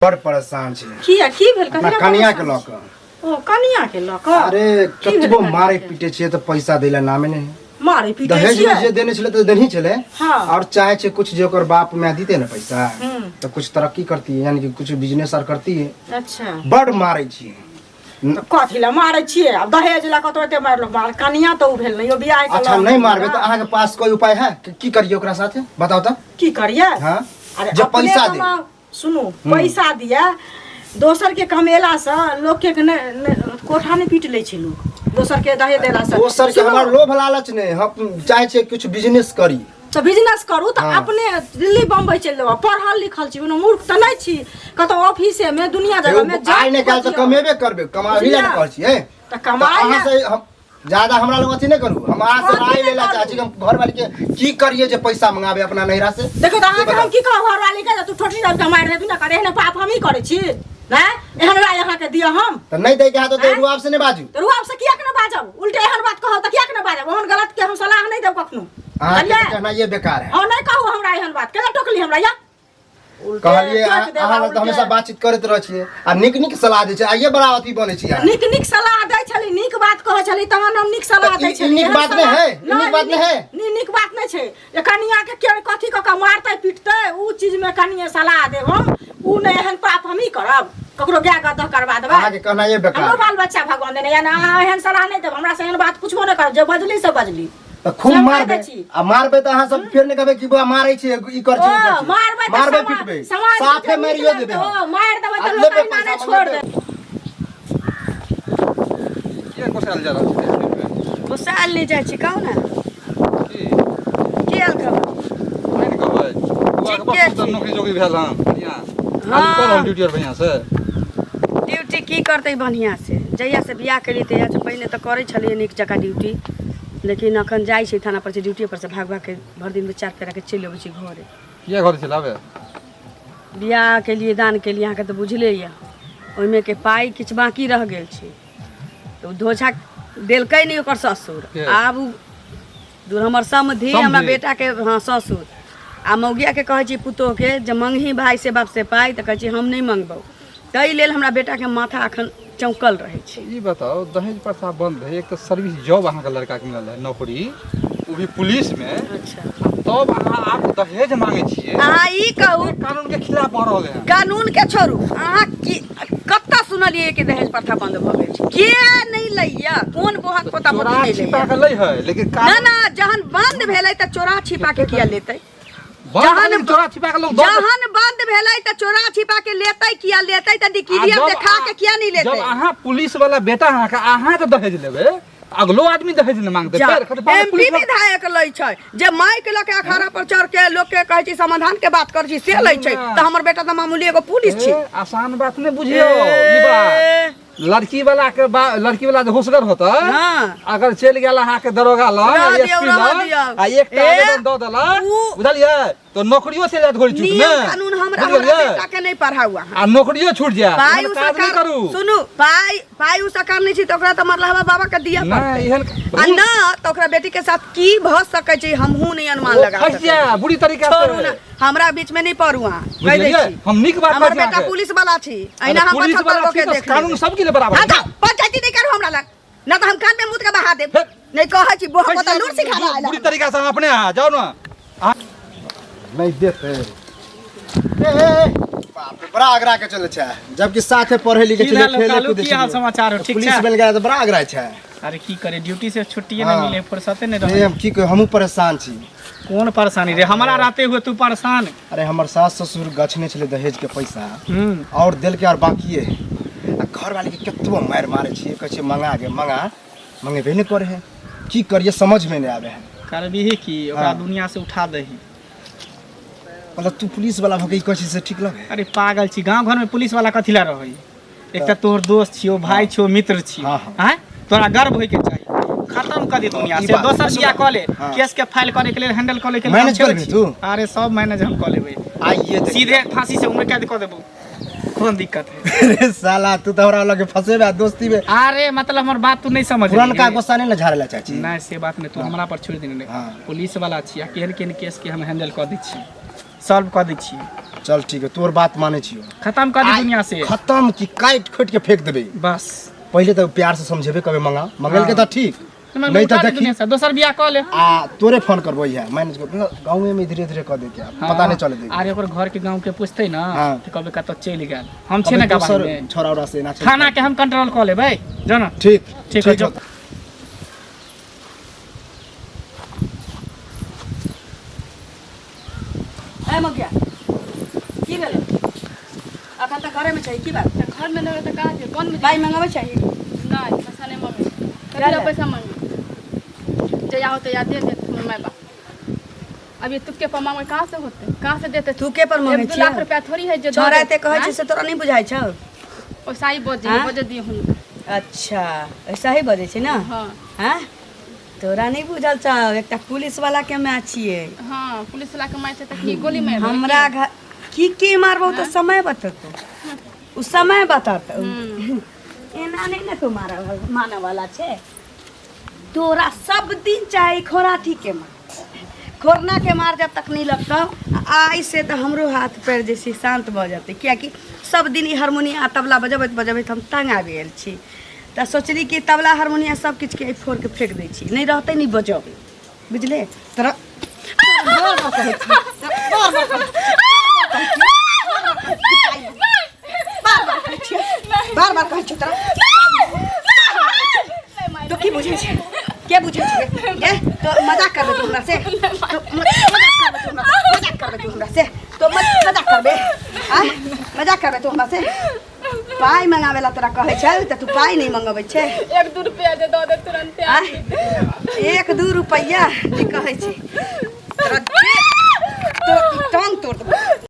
बड़ परेशान छी। की भेल कनिया के लक। ओ कनिया के लक। अरे कतबो मारे पीटे छिए त पैसा देला नामे नहीं। मारे पीटे दहेज छिए में जे देने छले त देनी छले। हाँ। और चाहे छे कुछ जो कर बाप में दीते ना पैसा तो कुछ तरक्की करती है, यानी कि कुछ बिजनेस और करती है। अच्छा बड़ मारे छिए। तो कथिला मारे छिए? अब दहेज ला कतोते मारलो, मार कनिया तो भेल नहीं, ओ बियाह के। अच्छा नहीं मारबे तो अहाँ के पास कोई उपाय है की करिए ओकरा साथे बताओ त? की करिए? हां अरे जो पैसा दे। सुनो पैसा दिया दोसर के कमेला से लोग के कोठा नहीं पीट ले छै लोग। दोसर के दहेज देला से दोसर के हमार लोभ लालच नहीं, हम चाहे छे कुछ बिजनेस करी तो बिजनेस करू तो अपने दिल्ली बम्बई चल जाओ। पढ़ल लिखल छी, मूर्ख त नहीं छी। कतो ऑफिस में दुनिया जगह में आइ ने काल तो कमेबे करबे, कमाबी ला कहै छी। त कमाई से हम ज्यादा हमरा लोग अथी नहीं करू। हम आज से राय लेला चाहे छी, हम घर वाले के की करिए जे पैसा मंगाबे अपना नैरा से। देखो त अहाँ के हम की कहब, घर वाले के तू ठोठी रह कमाई रे बिना करे न पाप हम ही करे छी ना। एहन राय अहाँ के दिया हम त नहीं दे के हाथ तो रुआब से नहीं बाजू। तो रुआब से किया के न बाजब? उल्टे एहन बात कहब त किया के न बाजब? ओहन गलत के हम सलाह नहीं देब कखनो। हां के कहना ये बेकार है। हां नहीं कहू हमरा एहन बात केना टोकली हमरा या कहलिए अहाँ तो हमेशा बातचीत करत रह छिए आ निक निक सलाह दे छै। आइए बड़ा अथी बने छी यार। निक निक सलाह दै छली, निक बात कहै छली तहन हम निक सलाह दै छली। निक बात नहीं है, निक बात नहीं है। निक बात नहीं छै। ये कनिया के कथि क के मारतै पीटतै उ चीज में कनिया सलाह देब हम। उ नहीं एहन पाप हम ही करब, ककरो गाय गदह करबा देबै। अहाँ के कहना ये बेकार। हमरो बाल बच्चा भगवान देने या ना एहन सलाह नहीं देब। हमरा से एहन बात कुछबो नहीं करब, जे बजली से बजली तो खूब मारबे आ मारबे तो अहाँ सब फिर ने कहबे कि बा मारै छी ई कर छी मारबे पीटबे साफे मारियो देबे। ओ मार देबै त लोग माने छोड़ दे। के कोसाल जा रहल छै? कोसाल ले जाइ छी कहू ना की हाल खबर? नहीं कहबै बुआ के बाप तो नौकरी जोगी भेल हां बढ़िया। आज कल हम ड्यूटी और बढ़िया से ड्यूटी की करतै बढ़िया से। जहिया से बियाह केली तहिया से पहले तो करै छलिए नीक जका ड्यूटी, लेकिन अखन जाइ छी थाना पर से ड्यूटी पर से भाग भाग के भर दिन में चार फेरा के चलि अबै छी घरे। ये घर चलावे बियाह के लिए दान के लिए अहाँ के तो बुझले या ओइमे के पाई किछ बाकी रह गेल छै तो धोछा देलकै नहीं ओकर ससुर। आब दूर हमर समधि हमरा बेटा के हां ससुर आ मौगिया के कहै छी पुतोह के जे मंगही भाई से बाप से पाई त कहै छी हम नहीं मंगबौ। तै लेल हमरा बेटा के माथा अखन चौकल रहे छै। ई बताओ दहेज प्रथा बंद है, एक तो सर्विस जॉब अहाँ के लड़का के मिलल है नौकरी, वो भी पुलिस में। अच्छा तब अहाँ आप दहेज मांगे छिए। अहाँ ई कहू कानून के खिलाफ बढ़ रहल है। कानून के छोड़ू, अहाँ की कत्ता सुनलिए कि दहेज प्रथा बंद भ गेल छै? के नहीं लैया? कोन बोहक पोता पोती नहीं छिपा लैया? के लै है लेकिन ना जहन बंद भेलै त चोरा छिपा के किया लेतै? जहन चोरा छिपा के लोग जहन बंद भेलै त चोरा छिपा के लेतै किया लेतै? त डिक्रीया देखा के किया नहीं लेतै? जब अहाँ पुलिस वाला बेटा अहाँ तो दहेज लेबे, अगलो आदमी दहेज न मांगते फिर एमपी विधायक लै छै जे माइक ल के अखाड़ा पर चढ़ के लोग के कहै छी समाधान के बात कर छी से लै छै। त हमर बेटा त मामूली एगो पुलिस छै। आसान बात नहीं बुझियो ई बात। लड़की वाला जो होशगर होता अगर चल गेल अहाँ के दरोगा लग एसपी लग आ एक आवेदन द देलक बुझलिए तो नौकरियो से जात घोड़ी छूट में। कानून हमरा बेटा के नहीं पढ़ाउआ आ नौकरियो छूट जाए काज नहीं करू। सुनु पाई उ सरकार नहीं छी त ओकरा त मरलहबा बाबा के दिया नहीं एहन आ ना त ओकरा बेटी के साथ की भ सकै छै हमहू नहीं अनुमान लगा फंस जा बुरी तरीका से। हमरा बीच में नहीं पड़ू अहाँ कह दै छी। हम निक बात हमर बेटा पुलिस वाला छी, एना हम 75 लोग के देख कानून सब के लिए बराबर है। पंचायती नहीं करू हमरा लग ना त हम कान में मुद के बहा देब। नहीं कहै छी बोह को त लूट सिखा आला बुरी तरीका से अपने आ जाओ ना नहीं देते। बाप रे बड़ा आगरा के चले छै, जबकि साथे पढ़े लिखे चले खेले कूदे की हाल समाचार ठीक छै? पुलिस बन गया तो बड़ा आगरा छै। अरे की करे ड्यूटी से छुट्टी नहीं मिले, फुर्सते नहीं रहे। हम की कह हमहू परेशान छी। कौन परेशानी रे? हमरा रहते हुए तू परेशान? अरे हमर सास ससुर गछने छले दहेज के पैसा और दिल के और बाकी है। घर वाले के केतबो मार मारे छी, कहै छी मंगा मंगेबे नहीं करे है। की करिए समझ में नहीं आवे है। करबी की ओकरा दुनिया से उठा दही। मतलब तू पुलिस वाला भगई कहै छी से ठीक लगे? अरे पागल छी, गांव घर में पुलिस वाला कथी ला रहई? एक त तोहर दोस्त छियो, भाई छियो, मित्र छियो, हैं? तोरा गर्व होय के चाहिए। खत्म कर दे दुनिया से, दोसर बियाह क ले, केस के फाइल करे के लिए हैंडल करे के लिए मैनेज करबी तू? अरे सब मैनेज हम क लेबे। आइए सीधे फांसी से उम्र कैद क देबो, कौन दिक्कत है? अरे साला तू तो हमरा लगे फसेबे दोस्ती में। अरे मतलब हमर बात तू नहीं समझ। पुरनका गुस्सा नहीं न झाड़ेला चाची। नहीं से बात नहीं, तू हमरा पर छोड़ देने। पुलिस वाला छी, केहन केहन केस के हम हैंडल कर दै छी, सॉल्व कर दै छी। चल ठीक है, तोर बात माने छियो। खत्म कर दी दुनिया से। खत्म की काट खोट के फेंक देबे बस। पहले तो प्यार से समझेबे कबे मंगल के तो ठीक नहीं तो देखी दोसर बियाह कर ले। तोरे फोन करबो है मैनेज कर गांव में धीरे-धीरे कर दे के पता नहीं चले दे। अरे ओकर घर के गांव के पूछते ना तो कबे कत चल गेल। हम छे कबे ना गवाही दोसर में छोरा उरा से ना खाना के हम कंट्रोल कर लेबै जाना। ठीक ठीक है जो ए मगिया की भेल अखन तक घरे में छै की बात? घर में लगे तो कहा कौन में पाई मंगावे चाहिए नहीं पैसा नहीं मांगे कभी पैसा मांगे जया होते या दे दे मैं बा अब ये तुक्के पर मांगे कहाँ से देते तू के पर मांगे 2 लाख रुपया थोड़ी है जो छोरा ते कहै छै से तोरा नहीं बुझाइ छौ। पैसा ही बजे दिए हूँ। अच्छा ऐसा ही बजे छै ना। हाँ हैं तोरा नहीं बुझल छौ एकटा पुलिस वाला के मैच छिए। हाँ पुलिस वाला के मार तक गोली मार हमरा घर की मारबो तो समय बततो उ समय बतातो एना नहीं ना तू माने वाला छे। तोरा सब दिन चाहे खोराठी के मार खोरना के मार जब तक नहीं लगता आई से तो हमरो हाथ पैर जैसे शांत भ जाते कियाकि सब दिन ई हारमोनिया तबला बजबैत हम तंग आ गेल छी तो सोचली कि तबला हारमोनिया सब किछ के फोड़ के फेंक दै छी नहीं रहते नहीं बजबे बुझले तोरा बार कहै छी तोरा तो की बुझै छै के बुझै छै ए तो मजाक करबे तू हमरा से मजाक करबे तू हमरा से तो मजाक करबे मजाक करबे तू हमरा से पाई मंगावेला तोरा कहै छै त तू पाई नहीं मंगाबै छै 1-2 रुपया दे दो दे तुरंत 1-2 रुपया की कहै छै तोरा तो टांग तोड़ देबो।